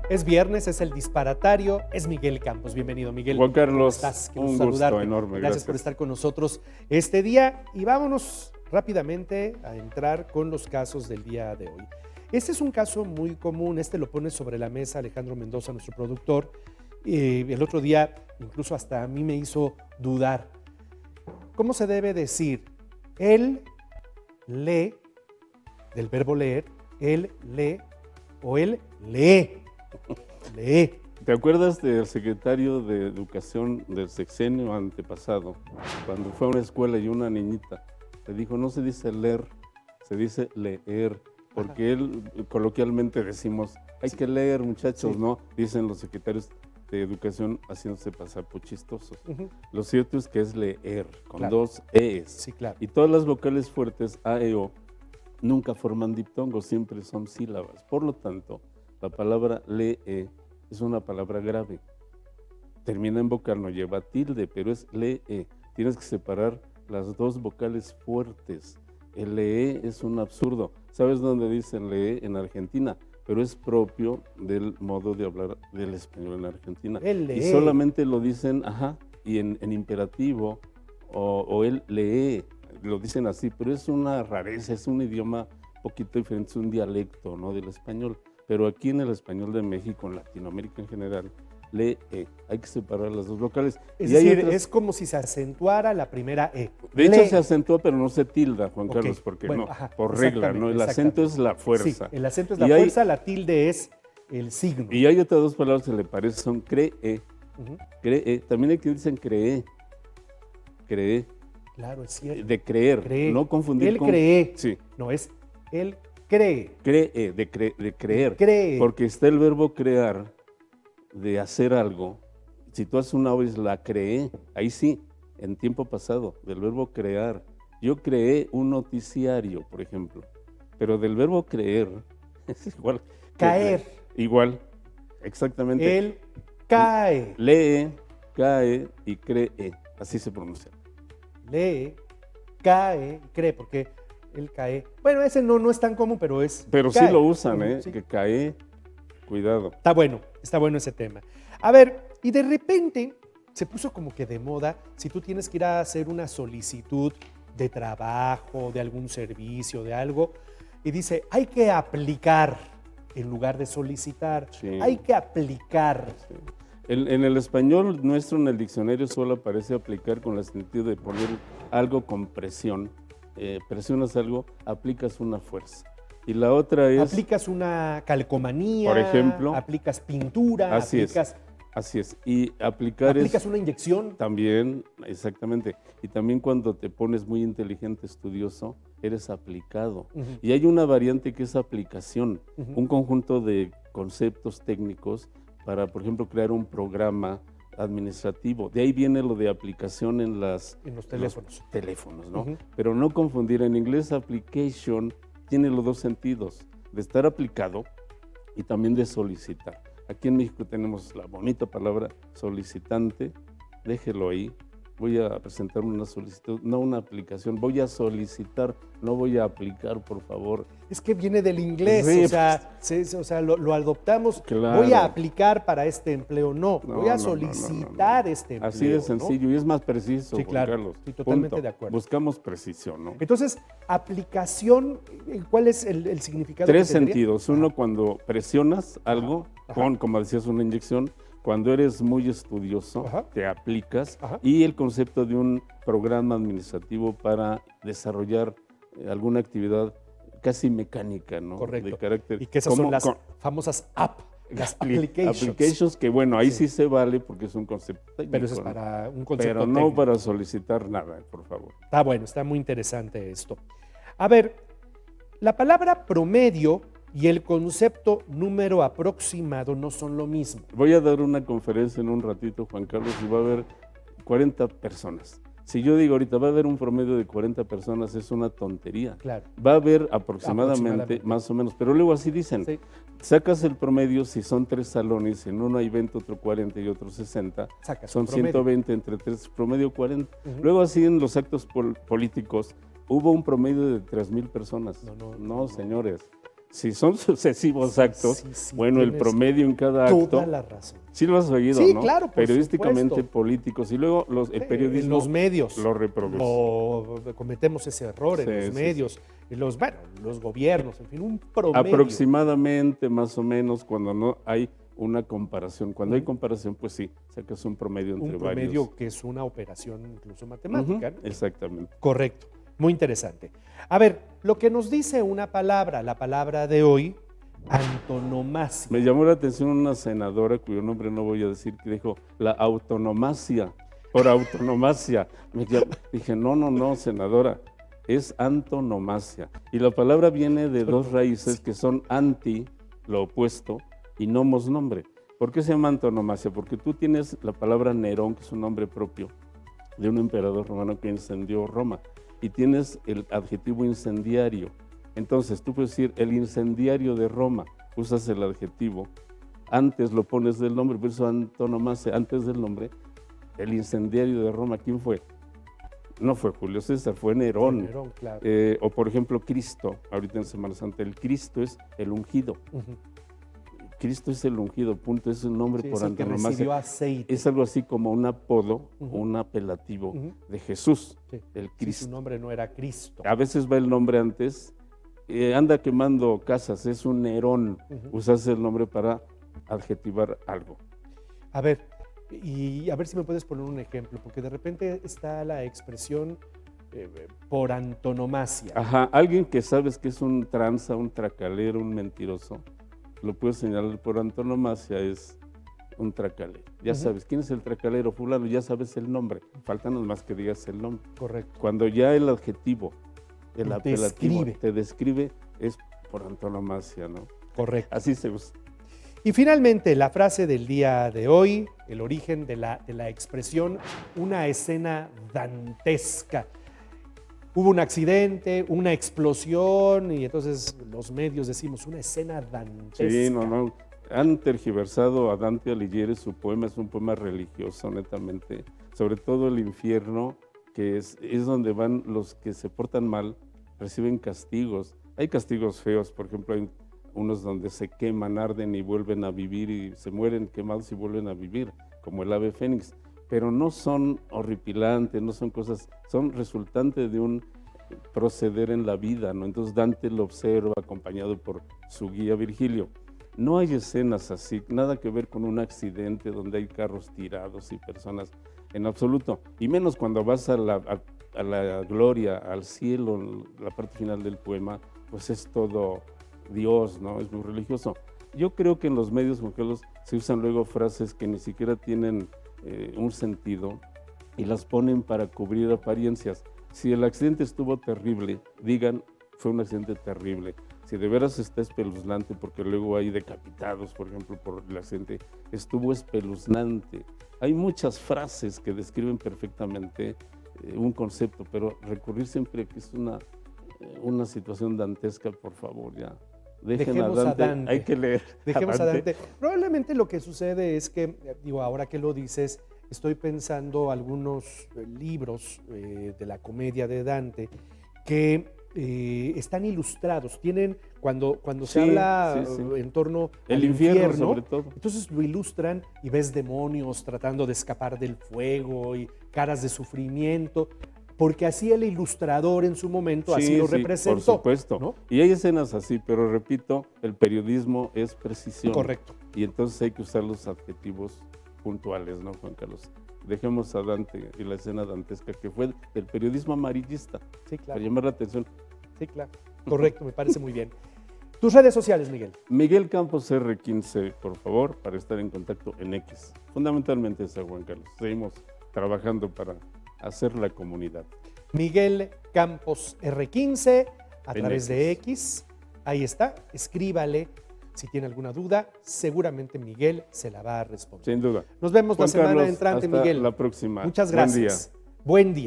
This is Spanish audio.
Es viernes, es el disparatario, es Miguel Campos. Bienvenido, Miguel. Juan Carlos, ¿Cómo estás? Qué un saludarte. gusto enorme. Gracias por estar con nosotros este día y vámonos rápidamente a entrar con los casos del día de hoy. Este es un caso muy común, lo pone sobre la mesa Alejandro Mendoza, nuestro productor. El otro día incluso hasta a mí me hizo dudar. ¿Cómo se debe decir? Él lee, del verbo leer, él lee o él lee. Lee. ¿Te acuerdas del secretario de Educación del sexenio antepasado? Cuando fue a una escuela y una niñita le dijo, no se dice leer, se dice leer, porque él coloquialmente decimos, hay que leer, muchachos, sí. ¿No? Dicen los secretarios de Educación haciéndose pasar por chistosos. Lo cierto es que es leer, con dos E's. Sí, claro. Y todas las vocales fuertes, A, E, O, nunca forman diptongos, siempre son sílabas. Por lo tanto, la palabra lee es una palabra grave. Termina en vocal, no lleva tilde, pero es lee. Tienes que separar las dos vocales fuertes. El lee es un absurdo. ¿Sabes dónde dicen lee? En Argentina, pero es propio del modo de hablar del español en Argentina. Y solamente lo dicen, y en imperativo, o él lee, lo dicen así, pero es una rareza, es un idioma un poquito diferente, es un dialecto, ¿no?, del español. Pero aquí en el español de México, en Latinoamérica en general, lee, hay que separar las dos vocales. Es decir, es como si se acentuara la primera E. De hecho se acentúa, pero no se tilda, Juan Carlos, porque no, por regla, ¿no? El acento es la fuerza. Sí, el acento es la fuerza, la tilde es el signo. Y hay otras dos palabras que le parecen, son cree, cree. También hay que dicen cree. Claro, es cierto. De creer, no confundir él con... cree. Sí. No, es él cree. Cree, de creer. Cree. Porque está el verbo crear, de hacer algo. Si tú haces una obra, la creé, ahí sí, en tiempo pasado, del verbo crear. Yo creé un noticiario, por ejemplo, pero del verbo creer es igual. Caer. Igual, exactamente. Él cae. Lee, cae y cree, así se pronuncia. Lee, cae, cree, porque él cae. Bueno, ese no es tan común, pero es. Pero cae. Sí lo usan, sí. Que cae, cuidado. Está bueno ese tema. A ver, y de repente se puso como que de moda, si tú tienes que ir a hacer una solicitud de trabajo, de algún servicio, de algo, y dice, hay que aplicar en lugar de solicitar. Sí. Hay que aplicar. Sí. En el español nuestro, en el diccionario, solo aparece aplicar con el sentido de poner algo con presión. Presionas algo, aplicas una fuerza. Y la otra es... Aplicas una calcomanía, por ejemplo. Aplicas pintura, Así es. Y aplicas una inyección. También, exactamente. Y también cuando te pones muy inteligente, estudioso, eres aplicado. Y hay una variante que es aplicación, un conjunto de conceptos técnicos para, por ejemplo, crear un programa administrativo. De ahí viene lo de aplicación en los teléfonos, ¿no? Pero no confundir, en inglés application tiene los dos sentidos, de estar aplicado y también de solicitar. Aquí en México tenemos la bonita palabra solicitante, déjelo ahí. Voy a presentar una solicitud, no una aplicación, voy a solicitar, no voy a aplicar, por favor. Es que viene del inglés, sí, lo adoptamos, claro. Voy a aplicar para este empleo, voy a solicitar este empleo. Así de sencillo, y es más preciso, sí, claro, Carlos. Sí, totalmente de acuerdo. Buscamos precisión, ¿no? Entonces, aplicación, ¿cuál es el significado? Tres sentidos. Uno, cuando presionas algo, como decías, una inyección. Cuando eres muy estudioso, te aplicas, y el concepto de un programa administrativo para desarrollar alguna actividad casi mecánica, ¿no? Correcto. De carácter. Y que esas son las famosas las applications, que bueno, ahí sí se vale porque es un concepto técnico. Pero eso es para un concepto técnico. Pero no para solicitar nada, por favor. Está bueno, está muy interesante esto. A ver, la palabra promedio y el concepto número aproximado no son lo mismo. Voy a dar una conferencia en un ratito, Juan Carlos, y va a haber 40 personas. Si yo digo ahorita va a haber un promedio de 40 personas, es una tontería. Claro. Va a haber aproximadamente, más o menos, pero luego así dicen, sacas el promedio, si son 3 salones, en uno hay 20, otro 40 y otro 60, son 120 entre 3, promedio 40. Luego así en los actos políticos hubo un promedio de 3,000 personas. No, señores. Si son sucesivos actos, bueno, el tienes promedio en cada acto. toda la razón. Sí lo has oído, Sí, ¿no? claro, por Periodísticamente supuesto. políticos. Y luego el periodismo En los medios lo reproduce. cometemos ese error en los medios, en los gobiernos, en fin, un promedio. Aproximadamente, más o menos, cuando no hay una comparación. Cuando hay comparación, pues sí, sacas un promedio entre varios. Un promedio que es una operación incluso matemática, ¿no? Exactamente. Correcto, muy interesante. A ver, lo que nos dice una palabra, la palabra de hoy, antonomasia. Me llamó la atención una senadora, cuyo nombre no voy a decir, que dijo la autonomacia, por autonomacia. Dije, no, senadora, es antonomasia. Y la palabra viene de dos raíces que son anti, lo opuesto, y nomos, nombre. ¿Por qué se llama antonomasia? Porque tú tienes la palabra Nerón, que es un nombre propio de un emperador romano que incendió Roma, y tienes el adjetivo incendiario. Entonces tú puedes decir el incendiario de Roma, usas el adjetivo, antes lo pones del nombre, por eso antonomasia, antes del nombre, el incendiario de Roma, ¿quién fue? No fue Julio César, fue Nerón. Nerón, claro. O por ejemplo Cristo, ahorita en Semana Santa, el Cristo es el ungido. Cristo es el ungido, punto, es un nombre por antonomasia. Recibió aceite. Es algo así como un apodo, un apelativo de Jesús, el Cristo. Su nombre no era Cristo. A veces va el nombre antes, anda quemando casas, es un Nerón, usas el nombre para adjetivar algo. A ver, y a ver si me puedes poner un ejemplo, porque de repente está la expresión por antonomasia. Ajá, alguien que sabes que es un tranza, un tracalero, un mentiroso, lo puedes señalar por antonomasia, es un tracalero. Ya sabes, ¿quién es el tracalero? Fulano, ya sabes el nombre, falta nada más que digas el nombre. Correcto. Cuando ya el adjetivo, el apelativo Describe. te describe, es por antonomasia, ¿no? Correcto. Así se usa. Y finalmente, la frase del día de hoy, el origen de la expresión, una escena dantesca. Hubo un accidente, una explosión, y entonces los medios decimos una escena dantesca. Sí, no. Han tergiversado a Dante Alighieri, su poema es un poema religioso, netamente. Sobre todo el infierno, que es donde van los que se portan mal, reciben castigos. Hay castigos feos, por ejemplo, hay unos donde se queman, arden y vuelven a vivir y se mueren quemados y vuelven a vivir, como el ave fénix. Pero no son horripilantes, no son cosas, son resultantes de un proceder en la vida, ¿no? Entonces Dante lo observa acompañado por su guía Virgilio. No hay escenas así, nada que ver con un accidente donde hay carros tirados y personas, en absoluto. Y menos cuando vas a la gloria, al cielo, la parte final del poema, pues es todo Dios, ¿no? Es muy religioso. Yo creo que en los medios evangélicos se usan luego frases que ni siquiera tienen un sentido y las ponen para cubrir apariencias. Si el accidente estuvo terrible, digan, fue un accidente terrible. Si de veras está espeluznante, porque luego hay decapitados, por ejemplo, por el accidente, estuvo espeluznante. Hay muchas frases que describen perfectamente un concepto, pero recurrir siempre que es una situación dantesca, por favor, ya. Dejemos a Dante. Hay que leer. Dejemos a Dante. Probablemente lo que sucede es que, digo, ahora que lo dices, estoy pensando algunos libros de la comedia de Dante que están ilustrados, tienen, cuando se habla en torno al al infierno, sobre todo. Entonces lo ilustran y ves demonios tratando de escapar del fuego y caras de sufrimiento, porque así el ilustrador en su momento así lo representó. Por supuesto, ¿no? Y hay escenas así, pero repito, el periodismo es precisión. Correcto. Y entonces hay que usar los adjetivos puntuales, ¿no, Juan Carlos? Dejemos a Dante y la escena dantesca que fue del periodismo amarillista, sí, claro, para llamar la atención. Sí, claro. Correcto, me parece muy bien. Tus redes sociales, Miguel. Miguel Campos R15, por favor, para estar en contacto en X. Fundamentalmente esa, Juan Carlos. Seguimos trabajando para hacer la comunidad. Miguel Campos R15 a través de X. Ahí está, escríbale. Si tiene alguna duda, seguramente Miguel se la va a responder. Sin duda. Nos vemos Juan la semana Carlos, entrante, hasta Miguel. la próxima. Muchas gracias. Buen día. Buen día.